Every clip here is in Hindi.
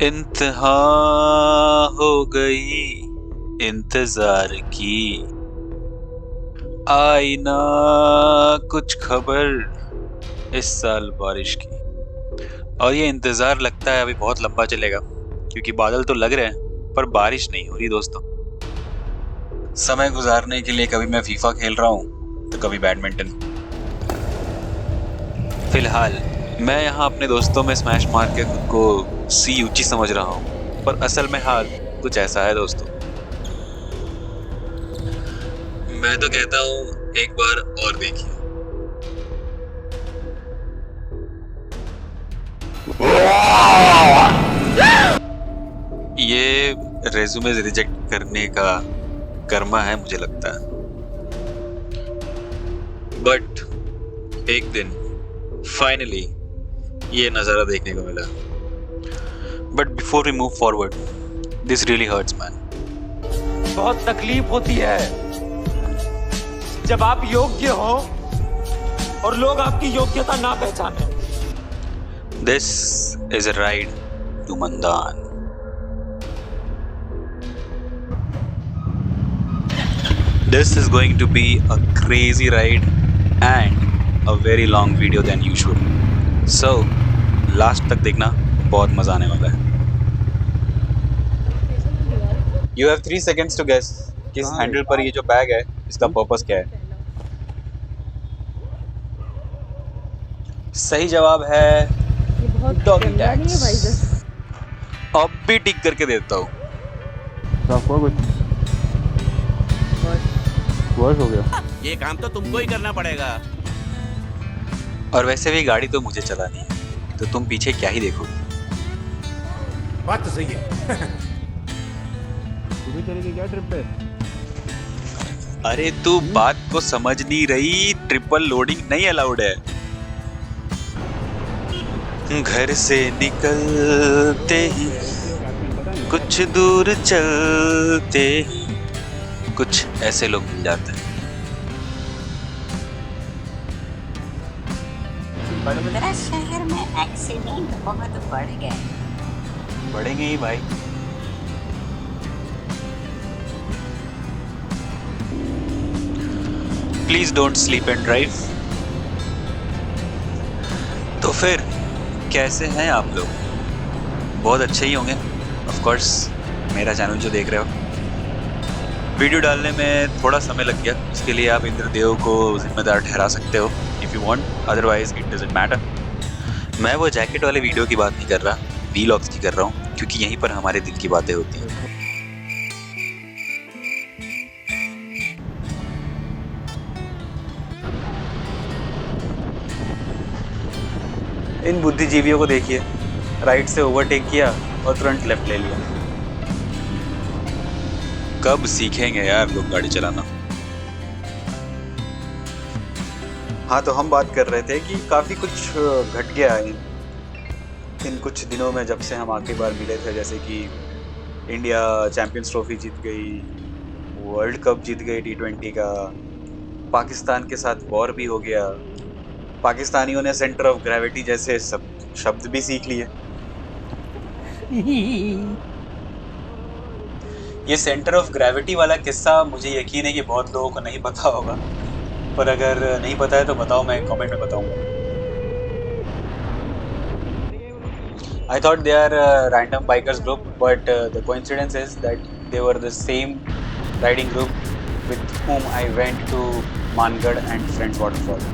इंतहा हो गई इंतजार की, आई ना कुछ खबर इस साल बारिश की। और ये इंतजार लगता है अभी बहुत लंबा चलेगा, क्योंकि बादल तो लग रहे हैं पर बारिश नहीं हो रही दोस्तों। समय गुजारने के लिए कभी मैं फीफा खेल रहा हूँ तो कभी बैडमिंटन। फिलहाल मैं यहाँ अपने दोस्तों में स्मैश मार के खुद को सी ऊंची समझ रहा हूँ, पर असल में हाल कुछ ऐसा है दोस्तों। मैं तो कहता हूँ एक बार और देखिए। ये रेज्यूमे रिजेक्ट करने का कर्मा है मुझे लगता है, बट एक दिन फाइनली ये नजारा देखने को मिला। But before we move forward, this really hurts man. बहुत तकलीफ होती है जब आप योग्य हो और लोग आपकी योग्यता ना पहचाने। This is a ride to Mandan. This is going to be a crazy ride and a very long video than usual. So, last तक देखना, बहुत मजा आने वाला है। You have 3 seconds to guess किस हैंडल पर ये जो बैग है इसका पर्पस क्या है। सही जवाब है डॉगी टैग्स। अब भी टिक करके देता हूँ। आपको कुछ वर्ष हो गया। ये काम तो तुमको ही करना पड़ेगा। और वैसे भी गाड़ी तो मुझे चलानी है, तो तुम पीछे क्या ही देखोगे। बात तो सही है। तू भी चलेगी क्या ट्रिप पे? अरे तू बात को समझ नहीं रही, ट्रिपल लोडिंग नहीं अलाउड है। घर से निकलते ही कुछ दूर चलते ही कुछ ऐसे लोग मिल जाते हैं। बड़ोदरा शहर में एक्सीडेंट बहुत बढ़ गए। बढ़ेंगे ही भाई। Please don't sleep and drive. तो फिर कैसे हैं आप लोग? बहुत अच्छे ही होंगे ऑफ कोर्स, मेरा चैनल जो देख रहे हो। वीडियो डालने में थोड़ा समय लग गया, उसके लिए आप इंद्रदेव को जिम्मेदार ठहरा सकते हो if you want, otherwise it doesn't matter. मैं वो जैकेट वाले वीडियो की बात नहीं कर रहा, वीलॉग्स की कर रहा हूँ, क्योंकि यहीं पर हमारे दिल की बातें होती हैं। इन बुद्धिजीवियों को देखिए, राइट से ओवरटेक किया और तुरंत लेफ्ट ले लिया। कब सीखेंगे यार लोग गाड़ी चलाना। हाँ, तो हम बात कर रहे थे कि काफ़ी कुछ घट गया है इन कुछ दिनों में, जब से हम आखिरी बार मिले थे। जैसे कि इंडिया चैंपियंस ट्रॉफी जीत गई, वर्ल्ड कप जीत गई T20 का, पाकिस्तान के साथ वॉर भी हो गया, पाकिस्तानियों ने सेंटर ऑफ ग्रेविटी जैसे सब शब्द भी सीख लिए। ये सेंटर ऑफ ग्रेविटी वाला किस्सा मुझे यकीन है कि बहुत लोगों को नहीं पता होगा, पर अगर नहीं पता है तो बताओ, मैं कमेंट में बताऊंगा। I thought they are a random bikers group, but the coincidence is that they were the same riding group with whom I went to Mangarh and Friends Waterfall.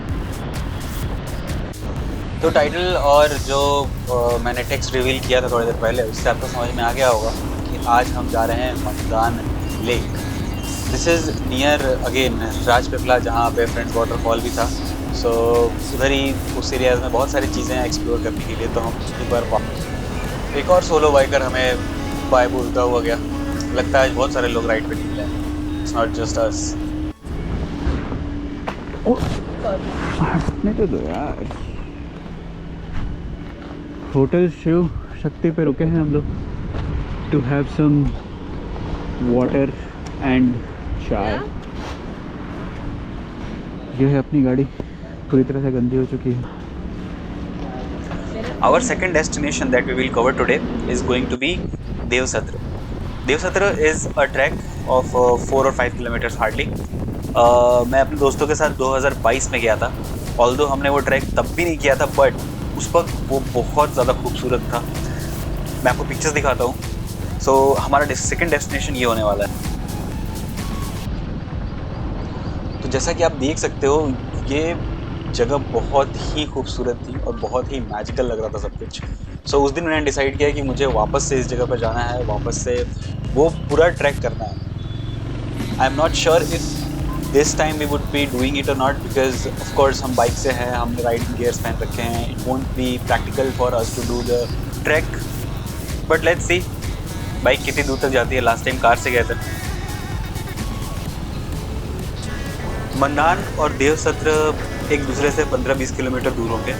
तो टाइटल और जो मैंने टेक्स्ट रिवील किया था थोड़ी देर पहले, उससे आपको समझ में आ गया होगा कि आज हम जा रहे हैं Mandan lake. This is near again Rajpipla, जहाँ पे फ्रेंड्स वाटरफॉल भी था। सो उधर ही उस एरियाज़ में बहुत सारी चीज़ें हैं एक्सप्लोर करने के लिए। तो हम एक बार एक और सोलो बाइकर हमें बाय बोलता हुआ गया। लगता है आज बहुत सारे लोग राइड पे निकले हैं, इट्स नॉट जस्ट अस। नहीं तो दो यार। होटल शिव शक्ति पे रुके हैं हम लोग to have some water and chai. ये है अपनी गाड़ी, पूरी तरह से गंदी हो चुकी है। Our second destination that we will cover today is going to be Devsatra. Devsatra is a trek of 4 or 5 kilometers hardly. मैं अपने दोस्तों के साथ 2022 में गया था. ऑल्दो हमने वो ट्रैक तब भी नहीं किया था, बट उस वक्त वो बहुत ज़्यादा खूबसूरत था. मैं आपको पिक्चर्स दिखाता हूँ. सो हमारा सेकंड डेस्टिनेशन ये होने वाला है. तो जैसा कि आप देख सकते हो, ये जगह बहुत ही खूबसूरत थी और बहुत ही मैजिकल लग रहा था सब कुछ. सो उस दिन मैंने डिसाइड किया कि मुझे वापस से इस जगह पर जाना है, वापस से वो पूरा ट्रैक करना है. I am not sure if this time we would be doing it और नॉट, बिकॉज ऑफ कोर्स हम बाइक से हैं, हमने राइडिंग गियर्स पहन रखे हैं. It won't be practical for us to do the track, but let's see bike कितनी दूर तक जाती है. लास्ट टाइम कार से गए थे. मंदान और देवसत्र एक दूसरे से 15-20 किलोमीटर दूर होंगे.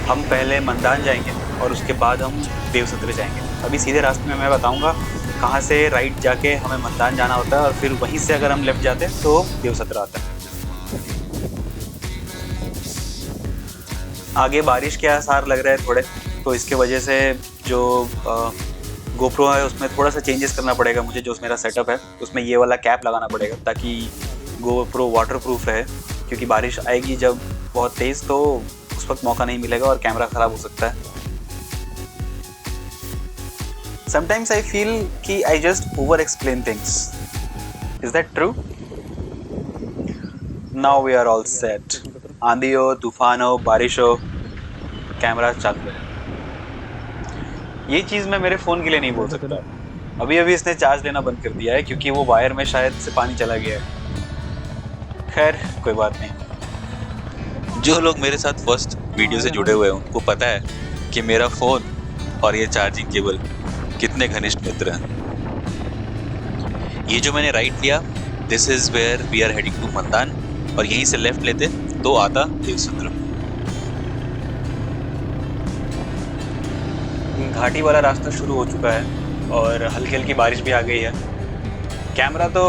हम पहले मंदान जाएंगे और उसके बाद हम देवसत्र जाएंगे. अभी सीधे रास्ते में मैं बताऊंगा कहाँ से राइट जाके हमें मंदान जाना होता है और फिर वहीं से अगर हम लेफ्ट जाते हैं तो देवसत्र आता है. आगे बारिश के आसार लग रहे हैं थोड़े, तो इसके वजह से जो गोप्रो है उसमें थोड़ा सा चेंजेस करना पड़ेगा मुझे. जो मेरा सेटअप है उसमें ये वाला कैप लगाना पड़ेगा ताकि गोप्रो वाटरप्रूफ है, क्योंकि बारिश आएगी जब बहुत तेज़ तो उस वक्त मौका नहीं मिलेगा और कैमरा ख़राब हो सकता है. समटाइम्स आई फील कि I just over explain things. Is that true? Now we are all set. आंधी हो, तूफान हो, बारिश हो, कैमरा चालू है. ये चीज़ मैं मेरे फ़ोन के लिए नहीं बोल सकता. अभी इसने चार्ज लेना बंद कर दिया है क्योंकि वो वायर में शायद से पानी चला गया है. खैर कोई बात नहीं. जो लोग मेरे साथ फर्स्ट वीडियो से जुड़े हुए हैं उनको पता है कि मेरा फ़ोन और ये चार्जिंग केबल कितने घनिष्ठ मित्र हैं. ये जो मैंने राइट लिया, this is where we are heading to Mandan, और यहीं से लेफ़्ट लेते तो आता देवसत्र. घाटी वाला रास्ता शुरू हो चुका है और हल्की हल्की बारिश भी आ गई है. कैमरा तो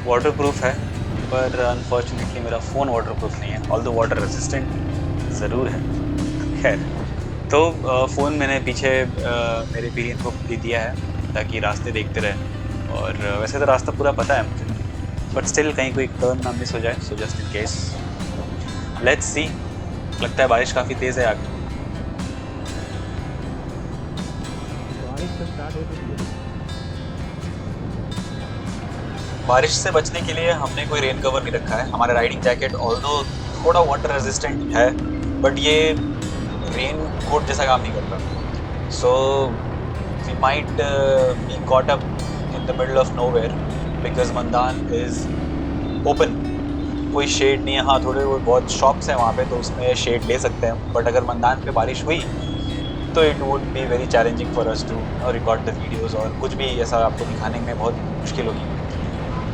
वाटरप्रूफ है पर अनफॉर्चुनेटली मेरा फ़ोन वाटरप्रूफ नहीं है, ऑल्दो वाटर रेजिस्टेंट ज़रूर है. खैर, तो फ़ोन मैंने पीछे मेरे पीरियन को दे दिया है ताकि रास्ते देखते रहे. और वैसे तो रास्ता पूरा पता है मुझे, बट स्टिल कहीं कोई टर्न ना मिस हो जाए, सो just in case let's see. लगता है बारिश काफ़ी तेज़ है आगे. बारिश से बचने के लिए हमने कोई रेन कवर नहीं रखा है. हमारा राइडिंग जैकेट ऑल्दो थोड़ा वाटर रेजिस्टेंट है, बट ये रेन कोट जैसा काम नहीं करता. So we might be caught up in the middle of nowhere because Mandan is open. कोई शेड नहीं है. हाँ, थोड़े बहुत शॉप्स हैं वहाँ पे, तो उसमें शेड ले सकते हैं. बट अगर मंदान पे बारिश हुई तो it would be very challenging for us to record the videos, और कुछ भी ऐसा आपको दिखाने में बहुत मुश्किल होगी.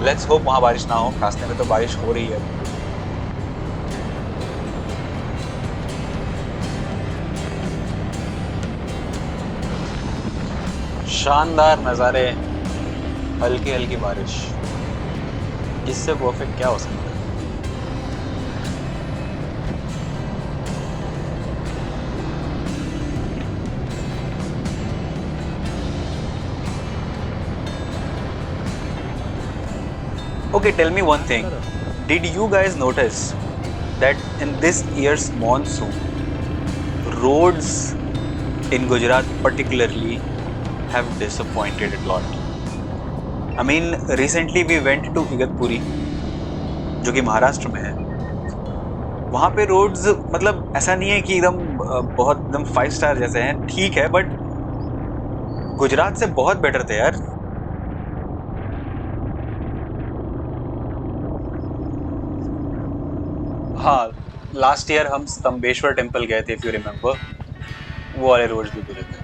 लेट्स होप वहाँ बारिश ना हो. रास्ते में तो बारिश हो रही है. शानदार नज़ारे, हल्की हल्की बारिश. इससे परफेक्ट क्या हो सकता है? Okay, tell me one thing. Did you guys notice that in this year's monsoon, roads in Gujarat particularly have disappointed a lot? I mean, recently we went to Igatpuri, जो कि महाराष्ट्र में है. वहाँ पे रोड्स मतलब ऐसा नहीं है कि एकदम बहुत एकदम 5 स्टार जैसे हैं, ठीक है, बट गुजरात से बहुत बेटर थे यार. हाँ, लास्ट ईयर हम स्तंभेश्वर टेम्पल गए थे, इफ यू रिमेम्बर. वो वाले रोड्स भी बुरे थे.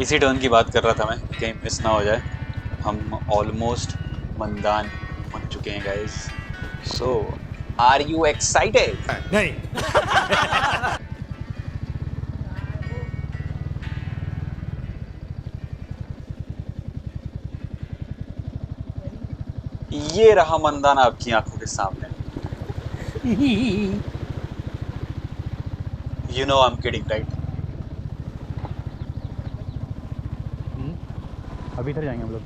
इसी टर्न की बात कर रहा था मैं, कहीं मिस ना हो जाए. हम ऑलमोस्ट मंदान पहुंच चुके हैं guys. So are you excited? नहीं. ये रहा मंदान आपकी आंखों के सामने. You know I'm kidding, right? अभी इधर जाएंगे हम लोग.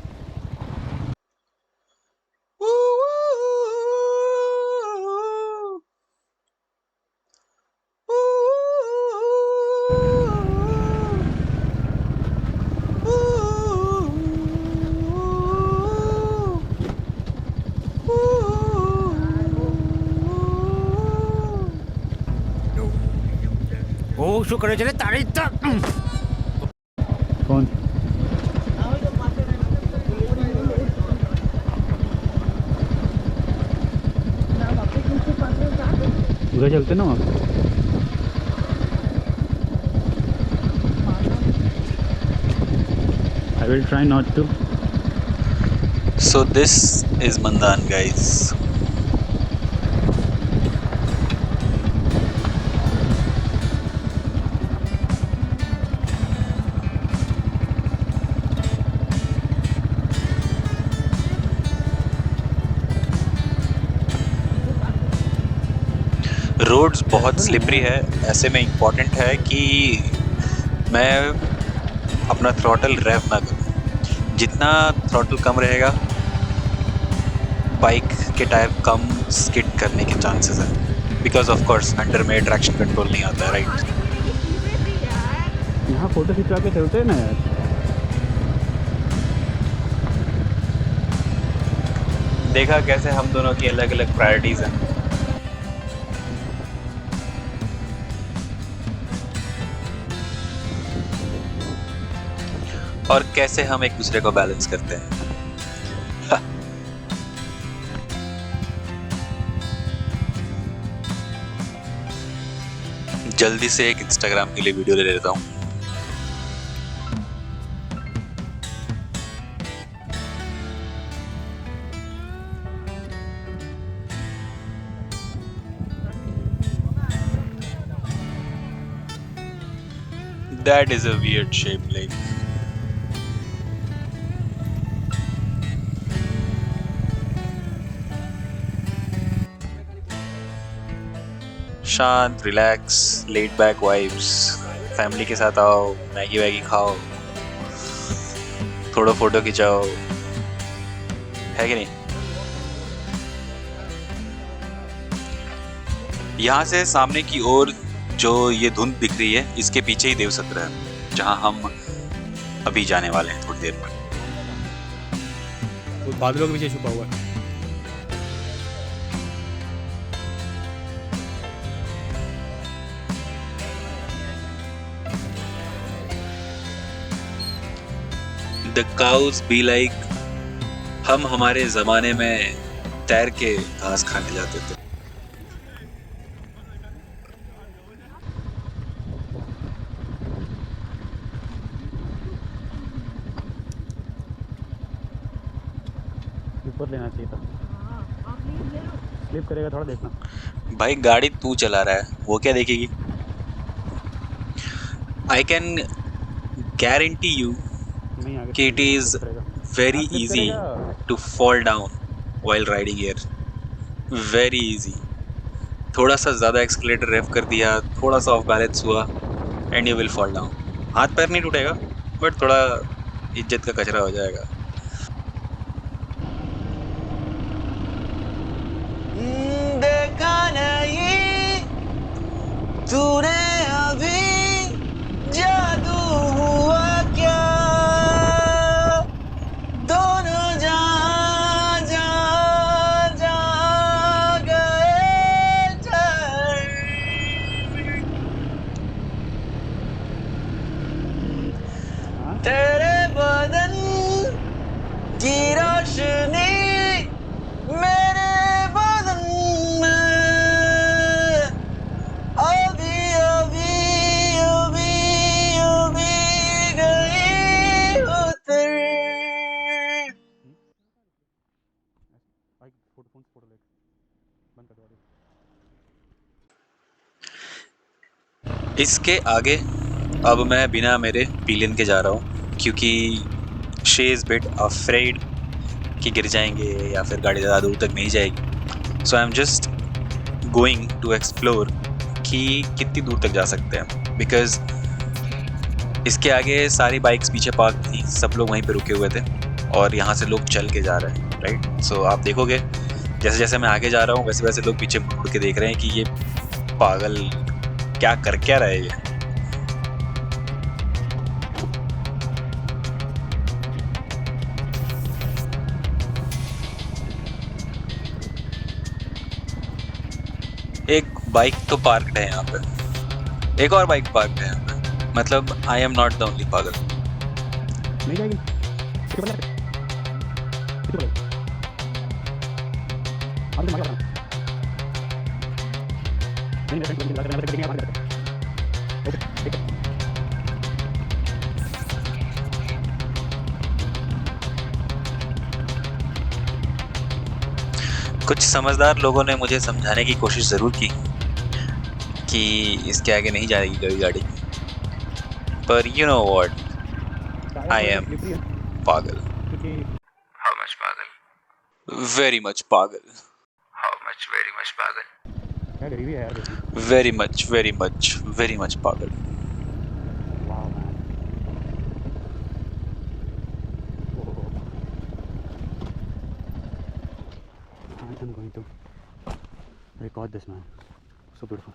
શું કરે છે રે તારી कौन? उधर चलते ना वहाँ. I will try not to. So this is Mandan, guys. Roads बहुत स्लिपरी है. ऐसे में इम्पॉर्टेंट है कि मैं अपना थ्रॉटल रेव ना करूं. जितना थ्रॉटल कम रहेगा बाइक के टायर कम स्किड करने के चांसेस है. बिकॉज ऑफ कोर्स अंडर में ट्रैक्शन कंट्रोल नहीं आता है, राइट? यहाँ फोटो खिंचवा के चलते हैं ना यार. देखा कैसे हम दोनों की अलग अलग प्रायोरिटीज़ हैं. और कैसे हम एक दूसरे को बैलेंस करते हैं. जल्दी से एक इंस्टाग्राम के लिए वीडियो ले लेता हूँ. That is a weird shape, like. शांत, relax, laid back vibes. Family के साथ आओ, मैगी वैगी खाओ, थोड़ा फोटो खिंचाओ, है कि नहीं? यहाँ से सामने की ओर जो ये धुंध दिख रही है, इसके पीछे ही देव सत्र है, जहाँ हम अभी जाने वाले हैं थोड़ी देर में. वो बादलों के पीछे छुपा हुआ है. The cows be like, हम हमारे ज़माने में तैर के घास खाने जाते थे. ऊपर लेना चाहिए था. स्लिप करेगा थोड़ा देखना. भाई गाड़ी तू चला रहा है, वो क्या देखेगी? I can guarantee you नहीं आगे कि it is very easy to fall down while riding here. Very easy. थोड़ा सा ज़्यादा एक्सलेटर रेव कर दिया, थोड़ा सा ऑफ बैलेंस हुआ and you will fall down. हाथ पैर नहीं टूटेगा, बट थोड़ा इज्जत का कचरा हो जाएगा. देखा नहीं तूने अभी जादू हुआ क्या, दोनों जा जा जा गए चल. तेरे बदन की रोशनी मेरे बदन में अभी अभी अभी अभी गई उतर. इसके आगे अब मैं बिना मेरे पीलियन के जा रहा हूँ, क्योंकि शी इज़ बिट अफ्रेड कि गिर जाएंगे या फिर गाड़ी ज़्यादा दूर तक नहीं जाएगी. So I am just going to explore कि कितनी दूर तक जा सकते हैं, बिकॉज इसके आगे सारी बाइक्स पीछे पार्क थी, सब लोग वहीं पे रुके हुए थे और यहाँ से लोग चल के जा रहे हैं, राइट। सो आप देखोगे जैसे जैसे मैं आगे जा रहा हूँ वैसे वैसे लोग पीछे मुड़ के देख रहे हैं कि ये पागल क्या कर क्या रहा है ये। एक बाइक तो पार्क्ड है यहाँ पे, एक और बाइक पार्क्ड है यहाँ पे, मतलब आई एम नॉट द ओनली पागल। नहीं जाएगी कितने बजे कितने बजे आप तो मार नहीं नहीं नहीं लग रहा है ओके ठीक है। कुछ समझदार लोगों ने मुझे समझाने की कोशिश ज़रूर की कि इसके आगे नहीं जाएगी कभी गाड़ी, पर you know what, I am पागल, How much pagal? Very much पागल, How much? Very much pagal. क्या गरीबी है यार। Very much very much very much पागल। Wow man I'm going to record this, man. So beautiful.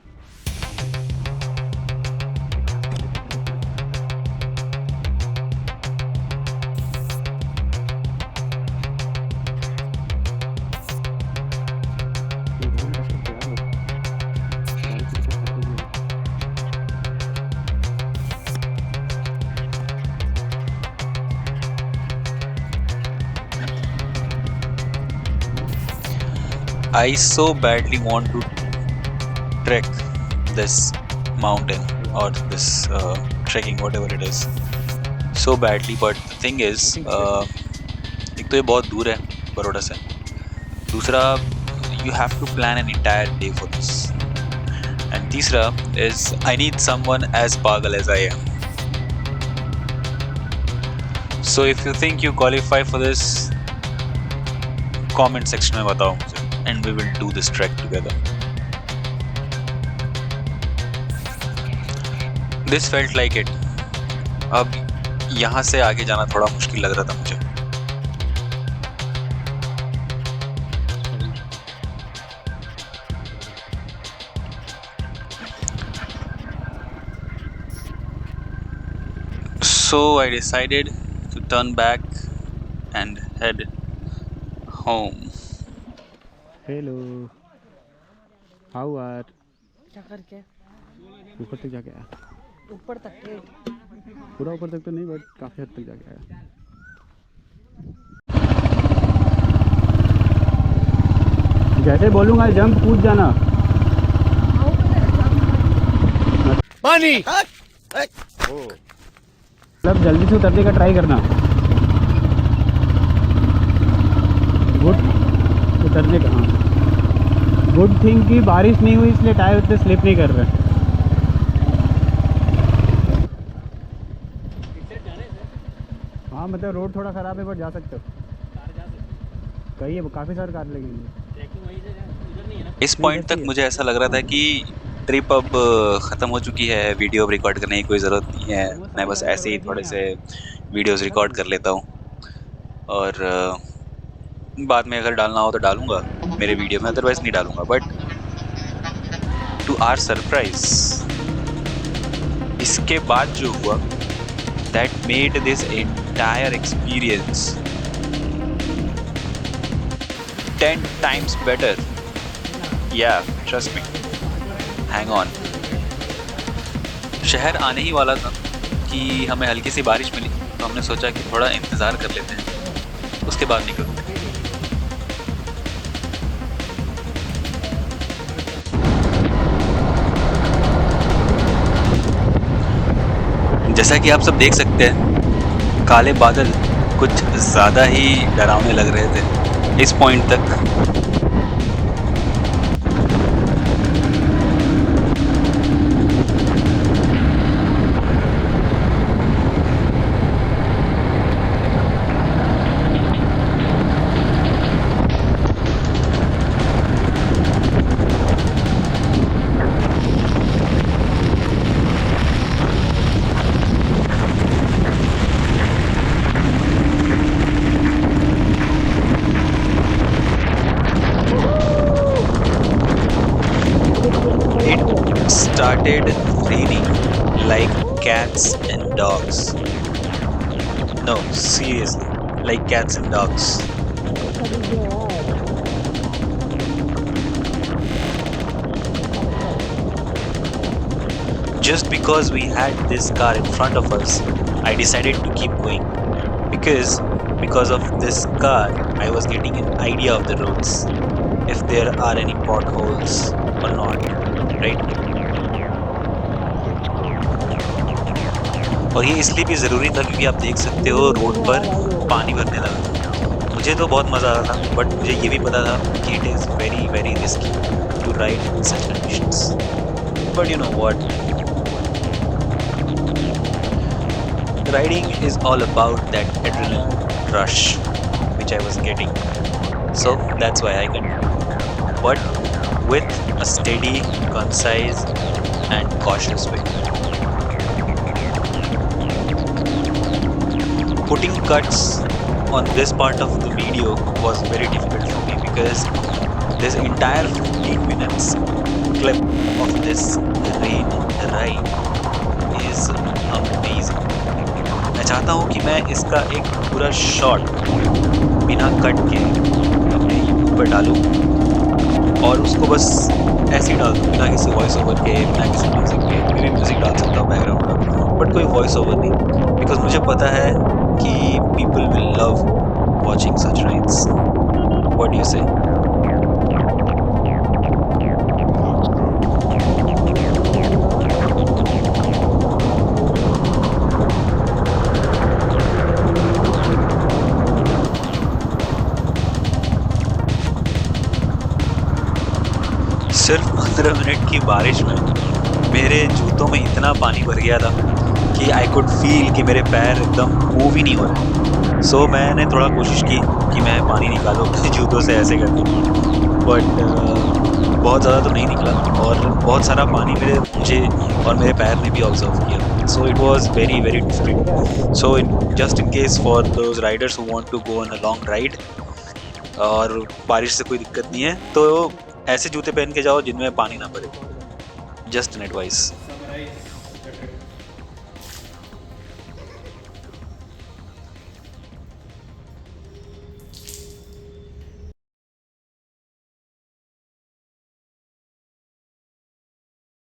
I so badly want to trek this mountain or this trekking, whatever it is, so badly. But the thing is, एक तो ये बहुत दूर है बड़ौदा से, दूसरा you have to plan an entire day for this, and तीसरा is I need someone as pagal as I am. So if you think you qualify for this, comment section में बताओ मुझे, and we will do this trek together. This felt like it. अब यहाँ से आगे जाना थोड़ा मुश्किल लग रहा था मुझे। So I decided to turn back and head home. Hello how are क्या करके ऊपर तक जाके आया, ऊपर तक के पूरा ऊपर तक तो नहीं बट काफ़ी हद तक जाके आया। जैसे बोलूँगा जंप कूद जाना। पानी मतलब जल्दी से उतरने का ट्राई करना। गुड उतरने का, हाँ गुड थिंग कि बारिश नहीं हुई इसलिए टायर उतने स्लिप नहीं कर रहे। हाँ मतलब रोड थोड़ा ख़राब है बट जा सकते हो, कहीं है काफ़ी सारे कार लगेंगे। इस पॉइंट तक मुझे ऐसा लग रहा था कि ट्रिप अब ख़त्म हो चुकी है, वीडियो रिकॉर्ड करने की कोई ज़रूरत नहीं है, मैं बस ऐसे ही थोड़े से वीडियोस रिकॉर्ड कर लेता हूँ और बाद में अगर डालना हो तो डालूँगा मेरे वीडियो में, अदरवाइज़ नहीं डालूँगा। बट टू आवर सरप्राइज इसके बाद जो हुआ that made this entire experience 10 times better. Yeah, trust me. Hang on. शहर आने ही वाला था कि हमें हल्की सी बारिश मिली, तो हमने सोचा कि थोड़ा इंतज़ार कर लेते हैं, उसके बाद निकलते हैं। जैसा कि आप सब देख सकते हैं, काले बादल कुछ ज़्यादा ही डरावने लग रहे थे इस पॉइंट तक। started raining like cats and dogs. No, seriously, like cats and dogs. Just because we had this car in front of us, I decided to keep going. Because of this car, I was getting an idea of the roads, if there are any potholes or not, right? और ये इसलिए भी ज़रूरी था क्योंकि आप देख सकते हो रोड पर पानी भरने लगा। मुझे तो बहुत मज़ा आ रहा था, बट मुझे ये भी पता था कि it is very very risky to ride in such conditions. But you know what, riding is all about that adrenaline rush which I was getting, so that's why I continued, but with a steady, concise and cautious way. Putting cuts on this part of the video was very difficult for me because this entire 15 minutes clip of this rain ride is amazing. मैं चाहता हूँ कि मैं इसका एक पूरा शॉट बिना कट के अपने यूट्यूब पर डालूँ और उसको बस ऐसे ही डाल दूँ बिना किसी वॉइस ओवर के, बिना किसी म्यूज़िक के। मैं म्यूज़िक डाल सकता हूँ बैकग्राउंड का, बट कोई वॉइस ओवर नहीं, बिकॉज मुझे पता है कि people will love watching such rides. What do you से? सिर्फ 15 मिनट की बारिश में मेरे जूतों में इतना पानी भर गया था कि आई कुड फील कि मेरे पैर एकदम मूव ही नहीं हो रहे। सो मैंने थोड़ा कोशिश की कि मैं पानी निकालूँ अपने जूतों से ऐसे करके, बट बहुत ज़्यादा तो नहीं निकला और बहुत सारा पानी मुझे और मेरे पैर ने भी ऑब्जर्व किया। So it was very very difficult. So just in case for those riders who want to go on a long ride और बारिश से कोई दिक्कत नहीं है, तो ऐसे जूते पहन के जाओ जिनमें पानी ना पड़े। Just an advice.